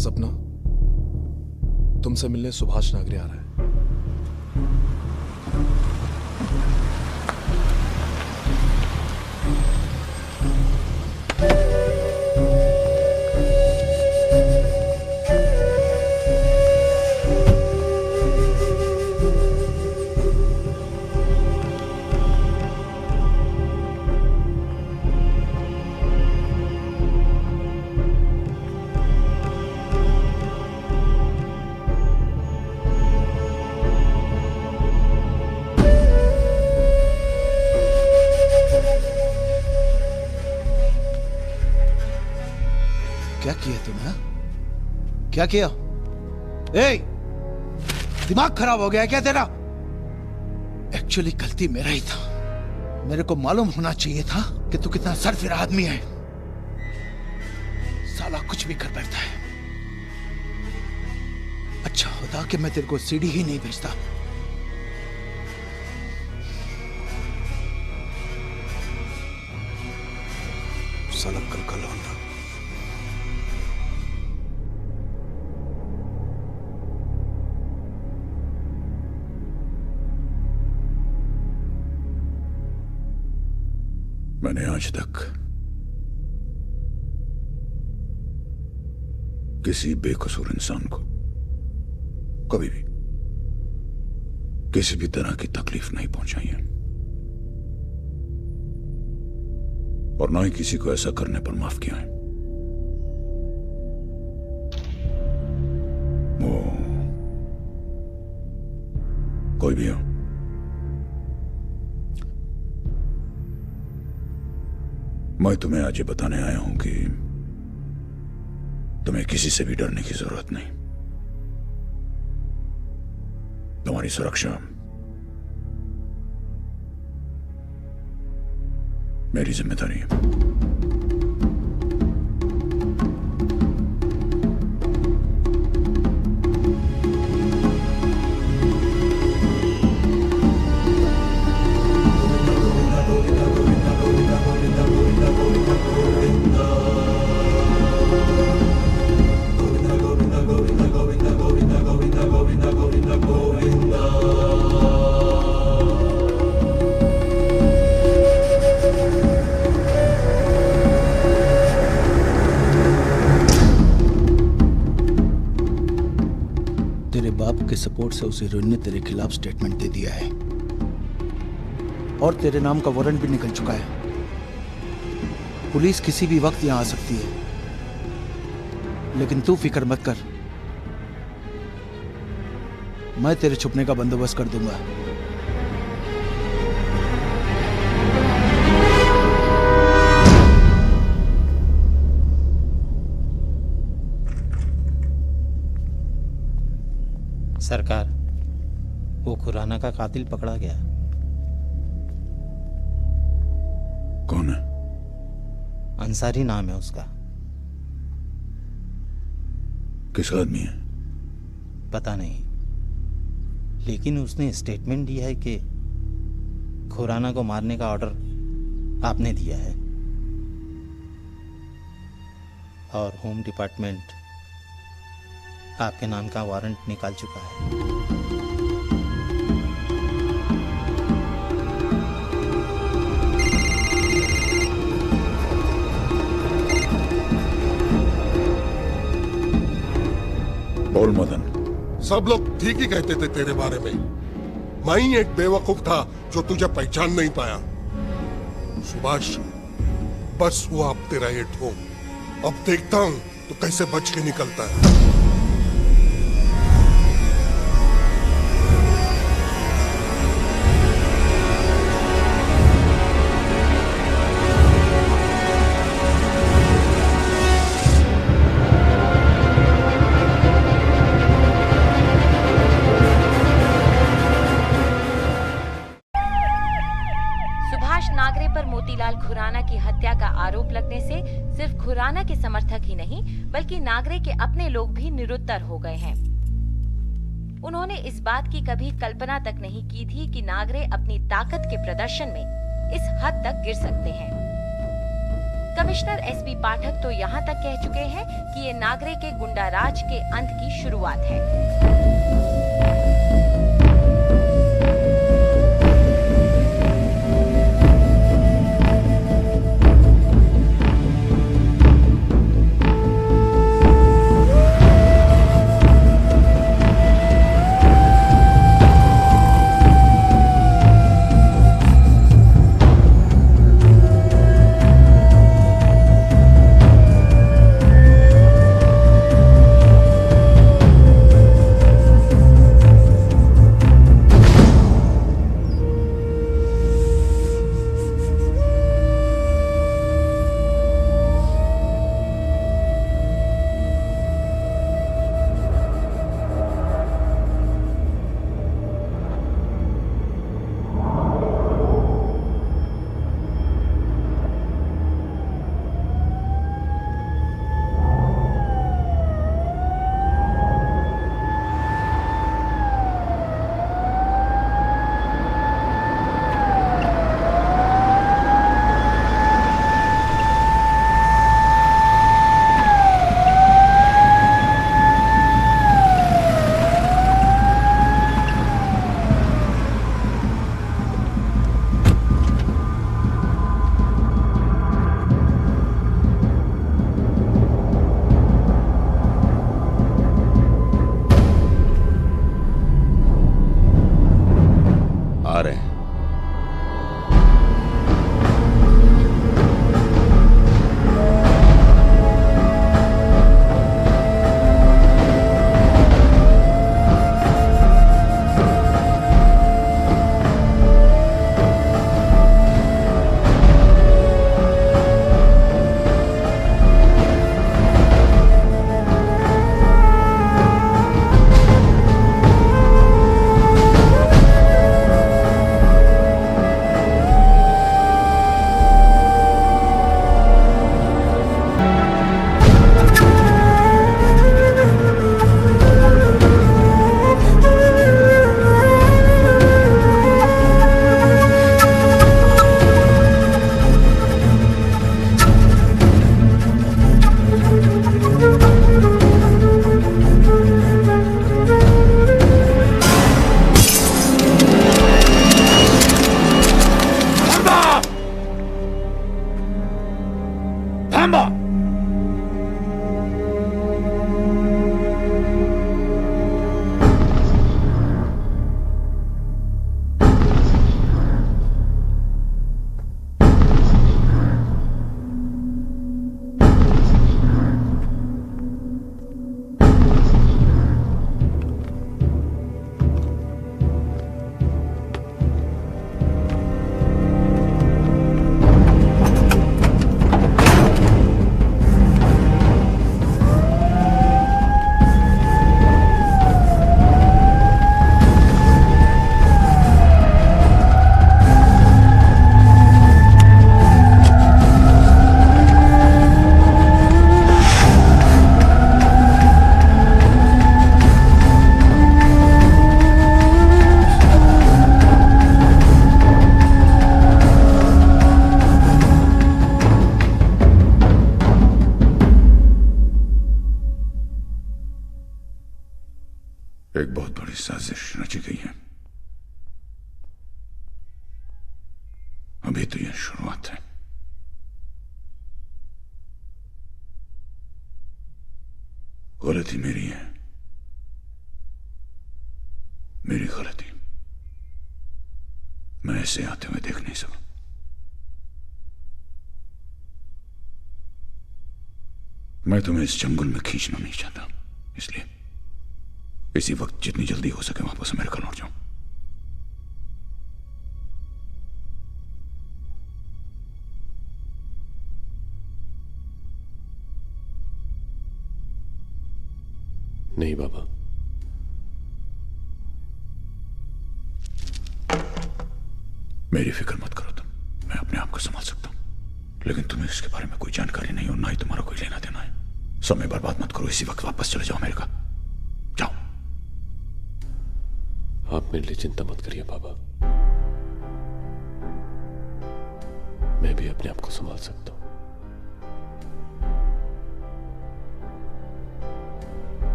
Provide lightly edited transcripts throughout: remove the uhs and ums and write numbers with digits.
सपना, तुमसे मिलने सुभाष नागरे आ रहा है। क्या किया तुमने? क्या किया? दिमाग खराब हो गया क्या तेरा? एक्चुअली गलती मेरा ही था। मेरे को मालूम होना चाहिए था कि तू कितना सरफिरा आदमी है। साला कुछ भी कर बैठता है। अच्छा होता कि मैं तेरे को सीढ़ी ही नहीं भेजता। साला कल का लौंडा। मैंने आज तक किसी बेकसूर इंसान को कभी भी किसी भी तरह की तकलीफ नहीं पहुंचाई है, और ना ही किसी को ऐसा करने पर माफ किया है। वो कोई भी हो, मैं तुम्हें आज ये बताने आया हूं कि तुम्हें किसी से भी डरने की जरूरत नहीं। तुम्हारी सुरक्षा मेरी जिम्मेदारी है। के सपोर्ट से उस हीरोइन ने तेरे खिलाफ स्टेटमेंट दे दिया है और तेरे नाम का वारंट भी निकल चुका है। पुलिस किसी भी वक्त यहां आ सकती है, लेकिन तू फिक्र मत कर, मैं तेरे छुपने का बंदोबस्त कर दूंगा। सरकार, वो खुराना का कातिल पकड़ा गया। कौन है? अंसारी नाम है उसका। किस आदमी है? पता नहीं, लेकिन उसने स्टेटमेंट दिया है कि खुराना को मारने का ऑर्डर आपने दिया है और होम डिपार्टमेंट आपके नाम का वारंट निकाल चुका है। बोल मदन। सब लोग ठीक ही कहते थे तेरे बारे में। मैं ही एक बेवकूफ था जो तुझे पहचान नहीं पाया। सुभाष, बस हुआ अब तेरा ये ठोक। अब देखता हूं तो कैसे बच के निकलता है। खुराना की हत्या का आरोप लगने से सिर्फ खुराना के समर्थक ही नहीं बल्कि नागरे के अपने लोग भी निरुत्तर हो गए हैं। उन्होंने इस बात की कभी कल्पना तक नहीं की थी कि नागरे अपनी ताकत के प्रदर्शन में इस हद तक गिर सकते हैं। कमिश्नर एसपी पाठक तो यहाँ तक कह चुके हैं कि ये नागरे के गुंडा राज के अंत की शुरुआत है। आ रहे हैं। एक बहुत बड़ी साजिश रची गई है। अभी तो यह शुरुआत है। गलती मेरी है, मेरी गलती। मैं ऐसे आते हुए देख नहीं सका। मैं तुम्हें इस जंगल में खींचना नहीं चाहता, इसलिए इसी वक्त जितनी जल्दी हो सके वापस अमेरिका लौट जाऊं। नहीं बाबा, मेरी फिक्र मत करो तुम, मैं अपने आप को संभाल सकता हूं। लेकिन तुम्हें इसके बारे में कोई जानकारी नहीं और ना ही तुम्हारा कोई लेना देना है। समय बर्बाद मत करो, इसी वक्त वापस चले जाओ अमेरिका। जाओ। आप मेरे लिए चिंता मत करिए बाबा, मैं भी अपने आप को संभाल सकता हूं।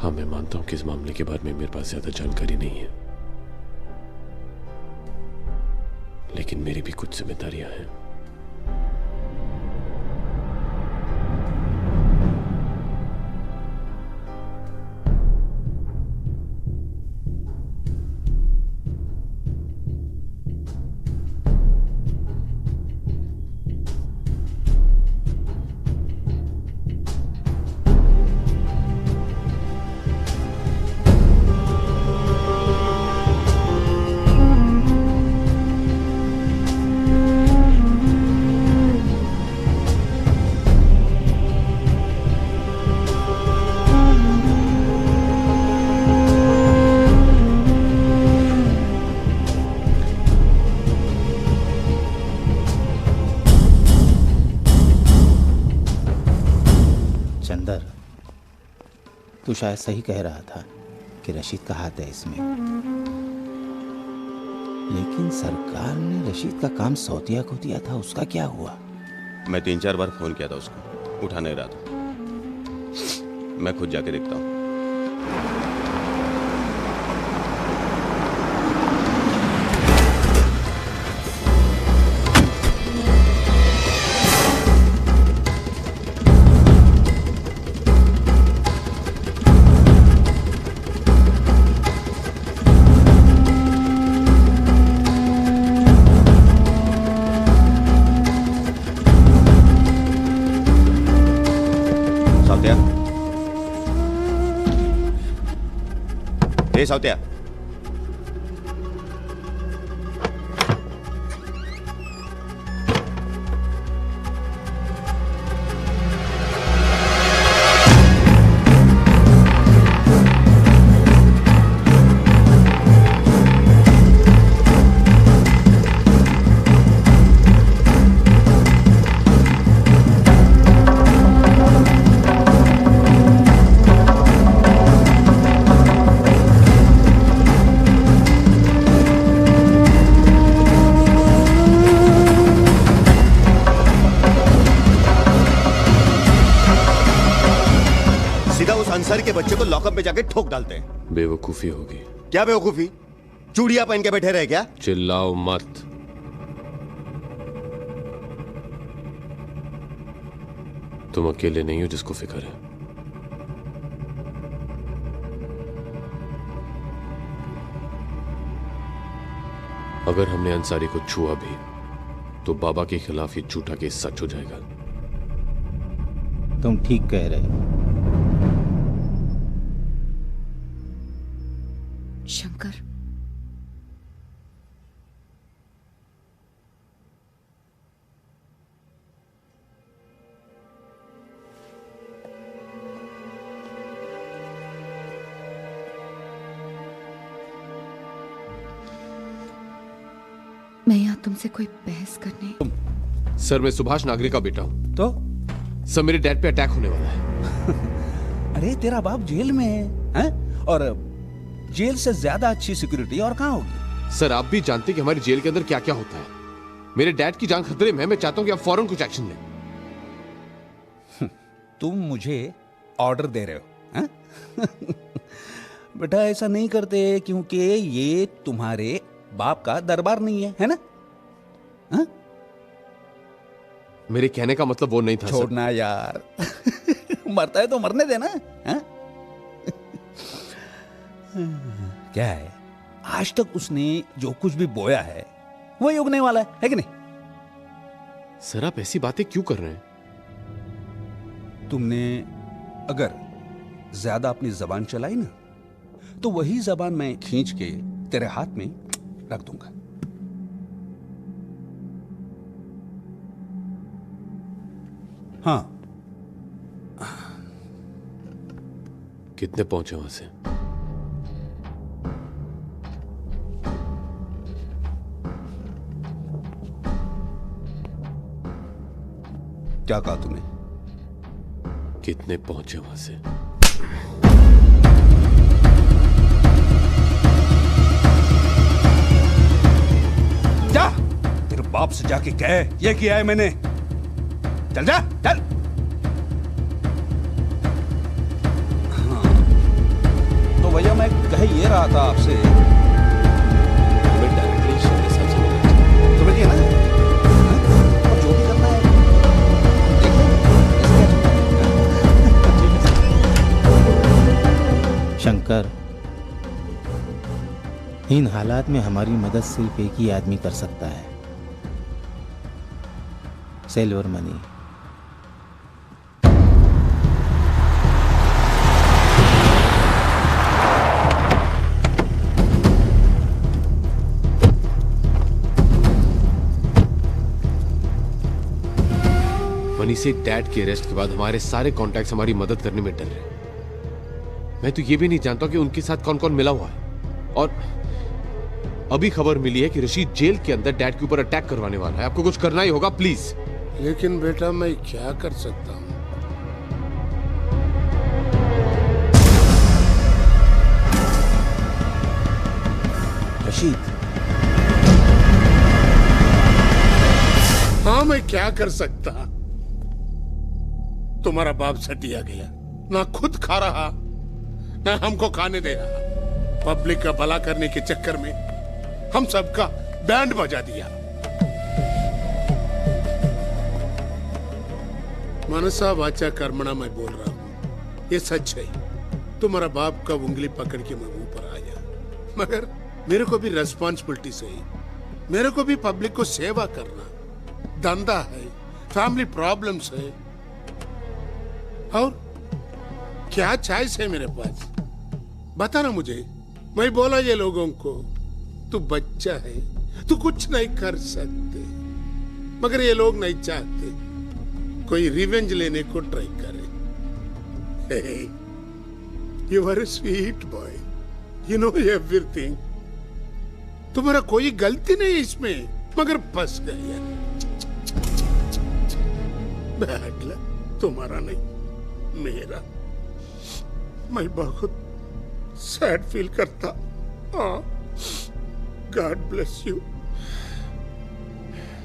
हाँ, मैं मानता हूं कि इस मामले के बारे में मेरे पास ज्यादा जानकारी नहीं है, लेकिन मेरी भी कुछ जिम्मेदारियां हैं। चंदर, तू शायद सही कह रहा था कि रशीद का हाथ है इसमें, लेकिन सरकार ने रशीद का काम सौतिया को दिया था, उसका क्या हुआ? मैं 3-4 बार फोन किया था उसको, उठा नहीं रहा था। मैं खुद जाके देखता हूँ। साउतिया, अंसारी के बच्चे को लॉकअप में जाके ठोक डालते हैं। बेवकूफी होगी। क्या बेवकूफी? चूड़ियां पहन के बैठे रहे क्या? चिल्लाओ मत। तुम अकेले नहीं हो जिसको फिक्र है। अगर हमने अंसारी को छुआ भी तो बाबा के खिलाफ ये झूठा केस सच हो जाएगा। तुम ठीक कह रहे हो। शंकर, मैं यहाँ तुमसे कोई बहस करने। सर, मैं सुभाष नागरे का बेटा हूँ। तो सर, मेरे डैड पे अटैक होने वाला है। अरे तेरा बाप जेल में है? और जेल से ज्यादा अच्छी सिक्योरिटी और कहाँ होगी? सर, आप भी जानते हैं कि हमारी जेल के अंदर क्या क्या होता है। मेरे डैड की जान खतरे में है। मैं चाहता हूँ कि आप फौरन कुछ एक्शन लें। तुम मुझे ऑर्डर दे रहे हो है? बेटा ऐसा नहीं करते, क्योंकि ये तुम्हारे बाप का दरबार नहीं है ना? हा? मेरे कहने का मतलब वो नहीं था। छोड़ना यार। मरता है तो मरने देना। हा? क्या है, आज तक उसने जो कुछ भी बोया है वही उगने वाला है कि नहीं? सर, आप ऐसी बातें क्यों कर रहे हैं? तुमने अगर ज्यादा अपनी जबान चलाई ना, तो वही जबान मैं खींच के तेरे हाथ में रख दूंगा। हाँ। कितने पहुंचे वहां से? क्या कहा तूने? कितने पहुंचे वहां से? जा, तेरे बाप से जाके कह ये किया है मैंने। चल जा, चल। हाँ। भैया मैं कह ये रहा था आपसे, मैं डायरेक्टली शंकर साहब से मिलना चाहता हूं। समझिए ना, और जो भी करना है देखो। शंकर, इन हालात में हमारी मदद सिर्फ एक ही आदमी कर सकता है, सिल्वर मनी। मनी से डैड के अरेस्ट के बाद हमारे सारे कॉन्टैक्ट्स हमारी मदद करने में डर रहे। मैं तो ये भी नहीं जानता कि उनके साथ कौन कौन मिला हुआ है। और अभी खबर मिली है कि रशीद जेल के अंदर डैड के ऊपर अटैक करवाने वाला है। आपको कुछ करना ही होगा प्लीज। लेकिन बेटा मैं क्या कर सकता हूं? रशीद, हाँ मैं क्या कर सकता? तुम्हारा बाप सटिया गया, ना खुद खा रहा ना हमको खाने दे रहा। पब्लिक का भला करने के चक्कर में हम सबका बैंड बजा दिया। मनसा वाचा कर्मणा मैं बोल रहा हूं, ये सच है। तुम्हारा बाप का उंगली पकड़ के मैं ऊपर आया, मगर मेरे को भी रेस्पॉन्सिबिलिटी से, मेरे को भी पब्लिक को सेवा करना, धंधा है, फैमिली प्रॉब्लम्स है, और क्या चॉइस है मेरे पास? बता ना मुझे। मैं बोला ये लोगों को, तू बच्चा है, तू कुछ नहीं कर सकते, मगर ये लोग नहीं चाहते कोई रिवेंज लेने को ट्राई करे। You are a sweet boy, you know everything. तुम्हारा कोई गलती नहीं इसमें, मगर फंस गया। बैड लक तुम्हारा नहीं, मेरा। मैं बहुत सैड फील करता। God bless you.